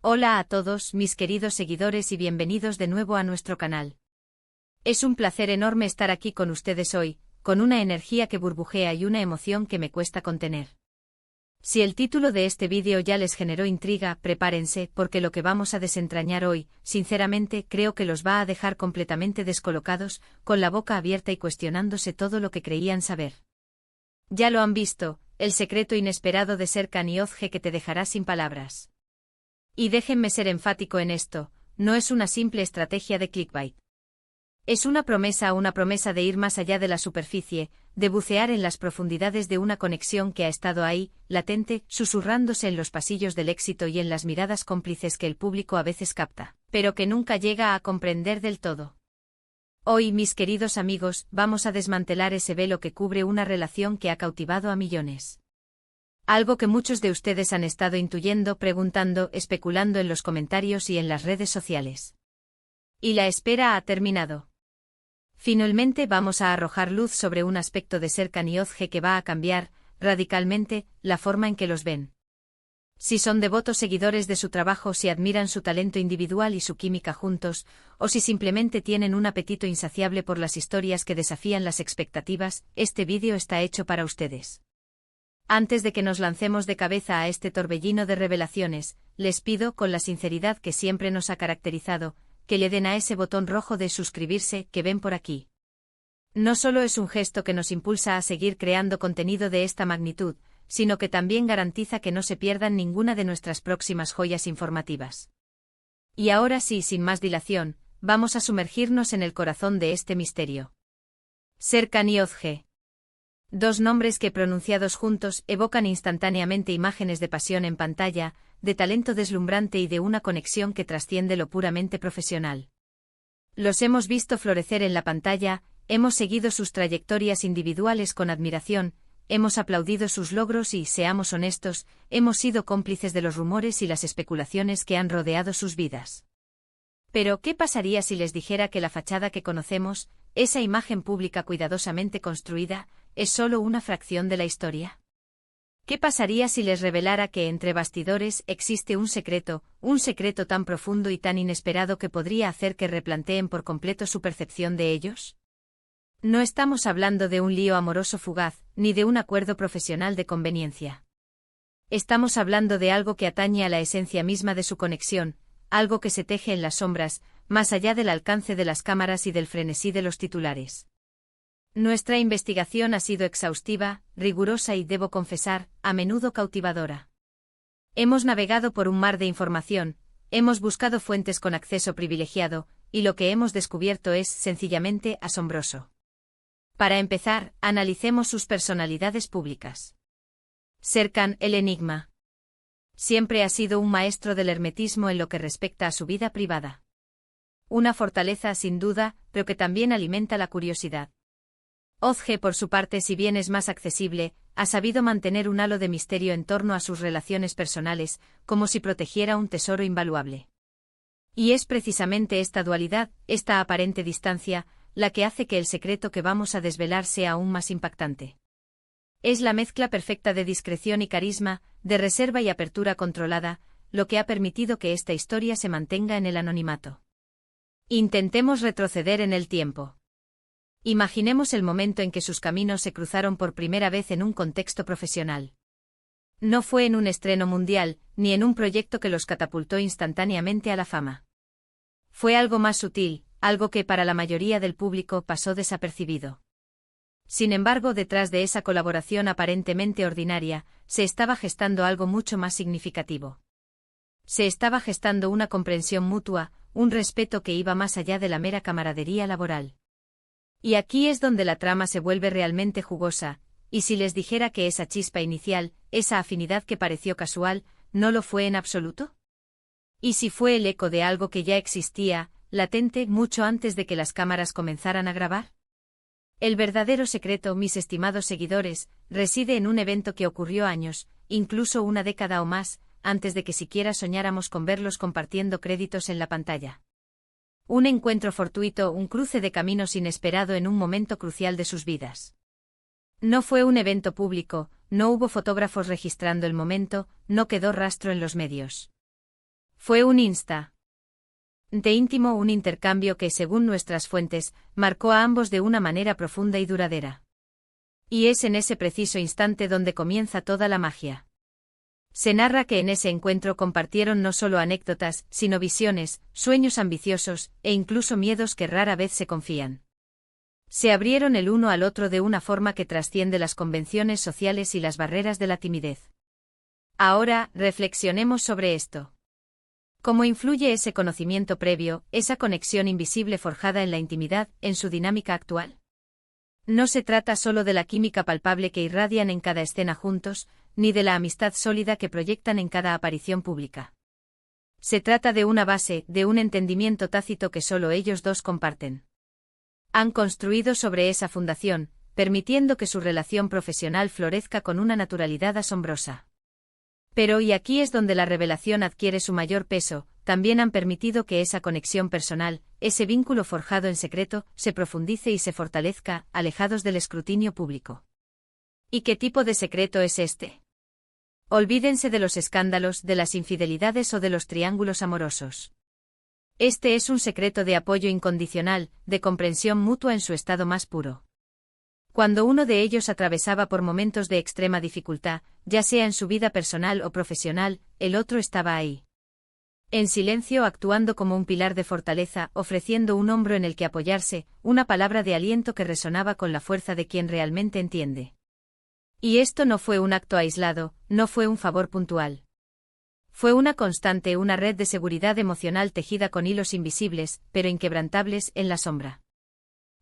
Hola a todos, mis queridos seguidores y bienvenidos de nuevo a nuestro canal. Es un placer enorme estar aquí con ustedes hoy, con una energía que burbujea y una emoción que me cuesta contener. Si el título de este vídeo ya les generó intriga, prepárense, porque lo que vamos a desentrañar hoy, sinceramente, creo que los va a dejar completamente descolocados, con la boca abierta y cuestionándose todo lo que creían saber. Ya lo han visto, el secreto inesperado de Serkan Yozge que te dejará sin palabras. Y déjenme ser enfático en esto, no es una simple estrategia de clickbait. Es una promesa de ir más allá de la superficie, de bucear en las profundidades de una conexión que ha estado ahí, latente, susurrándose en los pasillos del éxito y en las miradas cómplices que el público a veces capta, pero que nunca llega a comprender del todo. Hoy, mis queridos amigos, vamos a desmantelar ese velo que cubre una relación que ha cautivado a millones. Algo que muchos de ustedes han estado intuyendo, preguntando, especulando en los comentarios y en las redes sociales. Y la espera ha terminado. Finalmente vamos a arrojar luz sobre un aspecto de Serkan Yozge que va a cambiar, radicalmente, la forma en que los ven. Si son devotos seguidores de su trabajo, si admiran su talento individual y su química juntos, o si simplemente tienen un apetito insaciable por las historias que desafían las expectativas, este vídeo está hecho para ustedes. Antes de que nos lancemos de cabeza a este torbellino de revelaciones, les pido, con la sinceridad que siempre nos ha caracterizado, que le den a ese botón rojo de suscribirse que ven por aquí. No solo es un gesto que nos impulsa a seguir creando contenido de esta magnitud, sino que también garantiza que no se pierdan ninguna de nuestras próximas joyas informativas. Y ahora sí, sin más dilación, vamos a sumergirnos en el corazón de este misterio. Serkan Yozge. Dos nombres que pronunciados juntos evocan instantáneamente imágenes de pasión en pantalla, de talento deslumbrante y de una conexión que trasciende lo puramente profesional. Los hemos visto florecer en la pantalla, hemos seguido sus trayectorias individuales con admiración, hemos aplaudido sus logros y, seamos honestos, hemos sido cómplices de los rumores y las especulaciones que han rodeado sus vidas. Pero, ¿qué pasaría si les dijera que la fachada que conocemos, esa imagen pública cuidadosamente construida, es solo una fracción de la historia? ¿Qué pasaría si les revelara que entre bastidores existe un secreto tan profundo y tan inesperado que podría hacer que replanteen por completo su percepción de ellos? No estamos hablando de un lío amoroso fugaz, ni de un acuerdo profesional de conveniencia. Estamos hablando de algo que atañe a la esencia misma de su conexión, algo que se teje en las sombras, más allá del alcance de las cámaras y del frenesí de los titulares. Nuestra investigación ha sido exhaustiva, rigurosa y, debo confesar, a menudo cautivadora. Hemos navegado por un mar de información, hemos buscado fuentes con acceso privilegiado, y lo que hemos descubierto es, sencillamente, asombroso. Para empezar, analicemos sus personalidades públicas. Serkan, el enigma. Siempre ha sido un maestro del hermetismo en lo que respecta a su vida privada. Una fortaleza sin duda, pero que también alimenta la curiosidad. Yozge, por su parte, si bien es más accesible, ha sabido mantener un halo de misterio en torno a sus relaciones personales, como si protegiera un tesoro invaluable. Y es precisamente esta dualidad, esta aparente distancia, la que hace que el secreto que vamos a desvelar sea aún más impactante. Es la mezcla perfecta de discreción y carisma, de reserva y apertura controlada, lo que ha permitido que esta historia se mantenga en el anonimato. Intentemos retroceder en el tiempo. Imaginemos el momento en que sus caminos se cruzaron por primera vez en un contexto profesional. No fue en un estreno mundial, ni en un proyecto que los catapultó instantáneamente a la fama. Fue algo más sutil, algo que para la mayoría del público pasó desapercibido. Sin embargo, detrás de esa colaboración aparentemente ordinaria, se estaba gestando algo mucho más significativo. Se estaba gestando una comprensión mutua, un respeto que iba más allá de la mera camaradería laboral. Y aquí es donde la trama se vuelve realmente jugosa, y si les dijera que esa chispa inicial, esa afinidad que pareció casual, ¿no lo fue en absoluto? ¿Y si fue el eco de algo que ya existía, latente, mucho antes de que las cámaras comenzaran a grabar? El verdadero secreto, mis estimados seguidores, reside en un evento que ocurrió años, incluso una década o más, antes de que siquiera soñáramos con verlos compartiendo créditos en la pantalla. Un encuentro fortuito, un cruce de caminos inesperado en un momento crucial de sus vidas. No fue un evento público, no hubo fotógrafos registrando el momento, no quedó rastro en los medios. Fue un instante íntimo, un intercambio que, según nuestras fuentes, marcó a ambos de una manera profunda y duradera. Y es en ese preciso instante donde comienza toda la magia. Se narra que en ese encuentro compartieron no solo anécdotas, sino visiones, sueños ambiciosos, e incluso miedos que rara vez se confían. Se abrieron el uno al otro de una forma que trasciende las convenciones sociales y las barreras de la timidez. Ahora, reflexionemos sobre esto. ¿Cómo influye ese conocimiento previo, esa conexión invisible forjada en la intimidad, en su dinámica actual? No se trata solo de la química palpable que irradian en cada escena juntos, ni de la amistad sólida que proyectan en cada aparición pública. Se trata de una base, de un entendimiento tácito que solo ellos dos comparten. Han construido sobre esa fundación, permitiendo que su relación profesional florezca con una naturalidad asombrosa. Pero y aquí es donde la revelación adquiere su mayor peso, también han permitido que esa conexión personal, ese vínculo forjado en secreto, se profundice y se fortalezca, alejados del escrutinio público. ¿Y qué tipo de secreto es este? Olvídense de los escándalos, de las infidelidades o de los triángulos amorosos. Este es un secreto de apoyo incondicional, de comprensión mutua en su estado más puro. Cuando uno de ellos atravesaba por momentos de extrema dificultad, ya sea en su vida personal o profesional, el otro estaba ahí. En silencio, actuando como un pilar de fortaleza, ofreciendo un hombro en el que apoyarse, una palabra de aliento que resonaba con la fuerza de quien realmente entiende. Y esto no fue un acto aislado, no fue un favor puntual. Fue una constante, una red de seguridad emocional tejida con hilos invisibles, pero inquebrantables, en la sombra.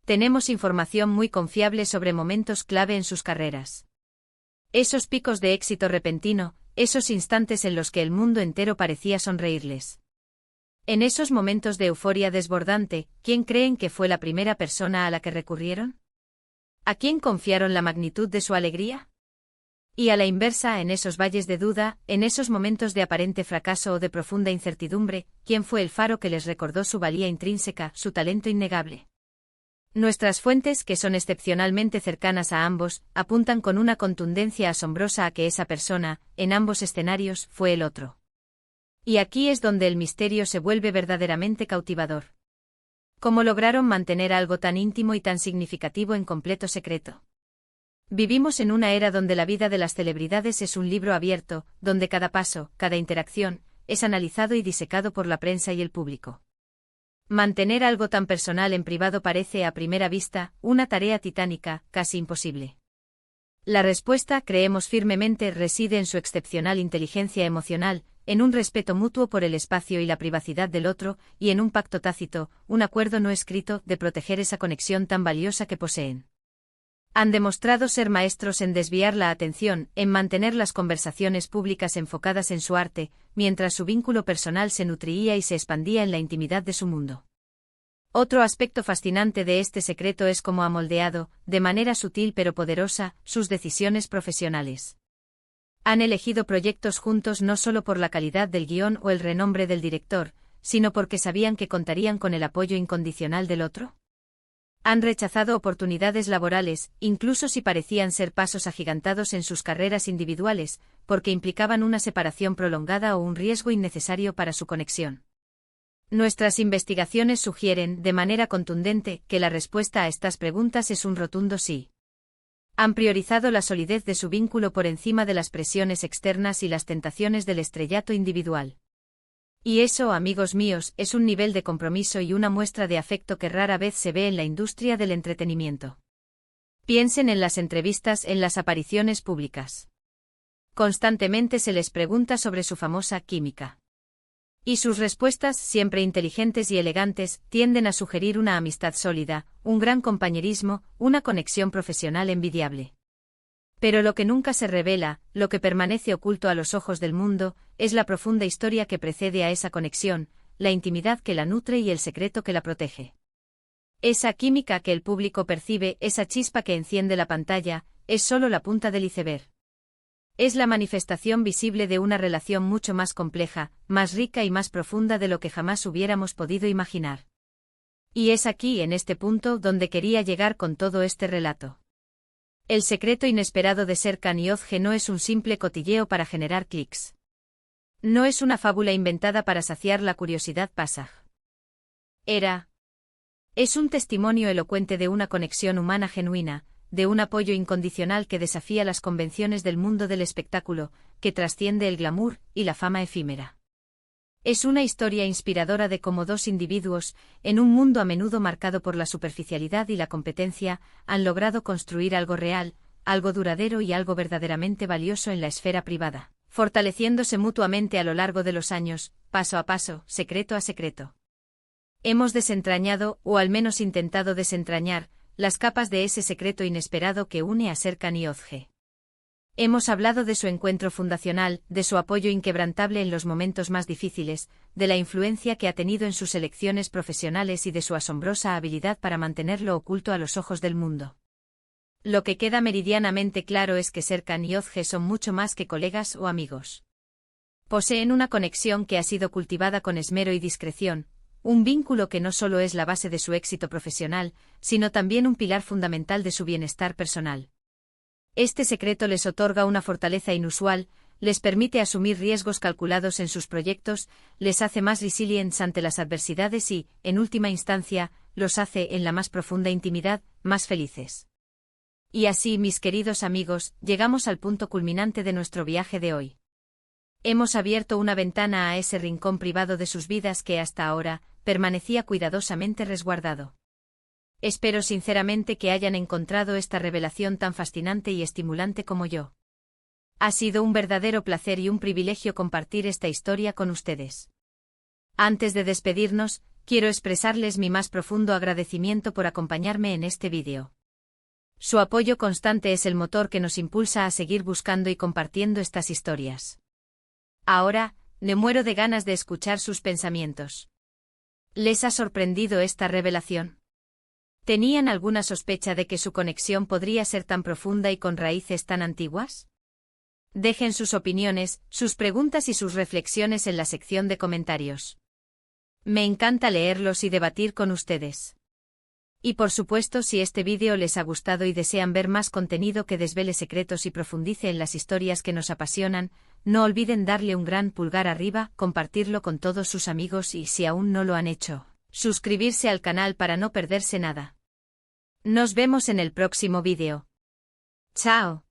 Tenemos información muy confiable sobre momentos clave en sus carreras. Esos picos de éxito repentino, esos instantes en los que el mundo entero parecía sonreírles. En esos momentos de euforia desbordante, ¿quién creen que fue la primera persona a la que recurrieron? ¿A quién confiaron la magnitud de su alegría? Y a la inversa, en esos valles de duda, en esos momentos de aparente fracaso o de profunda incertidumbre, ¿quién fue el faro que les recordó su valía intrínseca, su talento innegable? Nuestras fuentes, que son excepcionalmente cercanas a ambos, apuntan con una contundencia asombrosa a que esa persona, en ambos escenarios, fue el otro. Y aquí es donde el misterio se vuelve verdaderamente cautivador. ¿Cómo lograron mantener algo tan íntimo y tan significativo en completo secreto? Vivimos en una era donde la vida de las celebridades es un libro abierto, donde cada paso, cada interacción, es analizado y disecado por la prensa y el público. Mantener algo tan personal en privado parece, a primera vista, una tarea titánica, casi imposible. La respuesta, creemos firmemente, reside en su excepcional inteligencia emocional, en un respeto mutuo por el espacio y la privacidad del otro, y en un pacto tácito, un acuerdo no escrito, de proteger esa conexión tan valiosa que poseen. Han demostrado ser maestros en desviar la atención, en mantener las conversaciones públicas enfocadas en su arte, mientras su vínculo personal se nutría y se expandía en la intimidad de su mundo. Otro aspecto fascinante de este secreto es cómo ha moldeado, de manera sutil pero poderosa, sus decisiones profesionales. Han elegido proyectos juntos no solo por la calidad del guión o el renombre del director, sino porque sabían que contarían con el apoyo incondicional del otro. Han rechazado oportunidades laborales, incluso si parecían ser pasos agigantados en sus carreras individuales, porque implicaban una separación prolongada o un riesgo innecesario para su conexión. Nuestras investigaciones sugieren, de manera contundente, que la respuesta a estas preguntas es un rotundo sí. Han priorizado la solidez de su vínculo por encima de las presiones externas y las tentaciones del estrellato individual. Y eso, amigos míos, es un nivel de compromiso y una muestra de afecto que rara vez se ve en la industria del entretenimiento. Piensen en las entrevistas, en las apariciones públicas. Constantemente se les pregunta sobre su famosa química. Y sus respuestas, siempre inteligentes y elegantes, tienden a sugerir una amistad sólida, un gran compañerismo, una conexión profesional envidiable. Pero lo que nunca se revela, lo que permanece oculto a los ojos del mundo, es la profunda historia que precede a esa conexión, la intimidad que la nutre y el secreto que la protege. Esa química que el público percibe, esa chispa que enciende la pantalla, es solo la punta del iceberg. Es la manifestación visible de una relación mucho más compleja, más rica y más profunda de lo que jamás hubiéramos podido imaginar. Y es aquí, en este punto, donde quería llegar con todo este relato. El secreto inesperado de Serkan y Ozge no es un simple cotilleo para generar clics. No es una fábula inventada para saciar la curiosidad pasaj. Es un testimonio elocuente de una conexión humana genuina, de un apoyo incondicional que desafía las convenciones del mundo del espectáculo, que trasciende el glamour y la fama efímera. Es una historia inspiradora de cómo dos individuos, en un mundo a menudo marcado por la superficialidad y la competencia, han logrado construir algo real, algo duradero y algo verdaderamente valioso en la esfera privada, fortaleciéndose mutuamente a lo largo de los años, paso a paso, secreto a secreto. Hemos desentrañado, o al menos intentado desentrañar, las capas de ese secreto inesperado que une a Serkan y Özge. Hemos hablado de su encuentro fundacional, de su apoyo inquebrantable en los momentos más difíciles, de la influencia que ha tenido en sus elecciones profesionales y de su asombrosa habilidad para mantenerlo oculto a los ojos del mundo. Lo que queda meridianamente claro es que Serkan y Özge son mucho más que colegas o amigos. Poseen una conexión que ha sido cultivada con esmero y discreción, un vínculo que no solo es la base de su éxito profesional, sino también un pilar fundamental de su bienestar personal. Este secreto les otorga una fortaleza inusual, les permite asumir riesgos calculados en sus proyectos, les hace más resilientes ante las adversidades y, en última instancia, los hace, en la más profunda intimidad, más felices. Y así, mis queridos amigos, llegamos al punto culminante de nuestro viaje de hoy. Hemos abierto una ventana a ese rincón privado de sus vidas que hasta ahora permanecía cuidadosamente resguardado. Espero sinceramente que hayan encontrado esta revelación tan fascinante y estimulante como yo. Ha sido un verdadero placer y un privilegio compartir esta historia con ustedes. Antes de despedirnos, quiero expresarles mi más profundo agradecimiento por acompañarme en este vídeo. Su apoyo constante es el motor que nos impulsa a seguir buscando y compartiendo estas historias. Ahora, me muero de ganas de escuchar sus pensamientos. ¿Les ha sorprendido esta revelación? ¿Tenían alguna sospecha de que su conexión podría ser tan profunda y con raíces tan antiguas? Dejen sus opiniones, sus preguntas y sus reflexiones en la sección de comentarios. Me encanta leerlos y debatir con ustedes. Y por supuesto, si este vídeo les ha gustado y desean ver más contenido que desvele secretos y profundice en las historias que nos apasionan, no olviden darle un gran pulgar arriba, compartirlo con todos sus amigos y, si aún no lo han hecho, suscribirse al canal para no perderse nada. Nos vemos en el próximo vídeo. ¡Chao!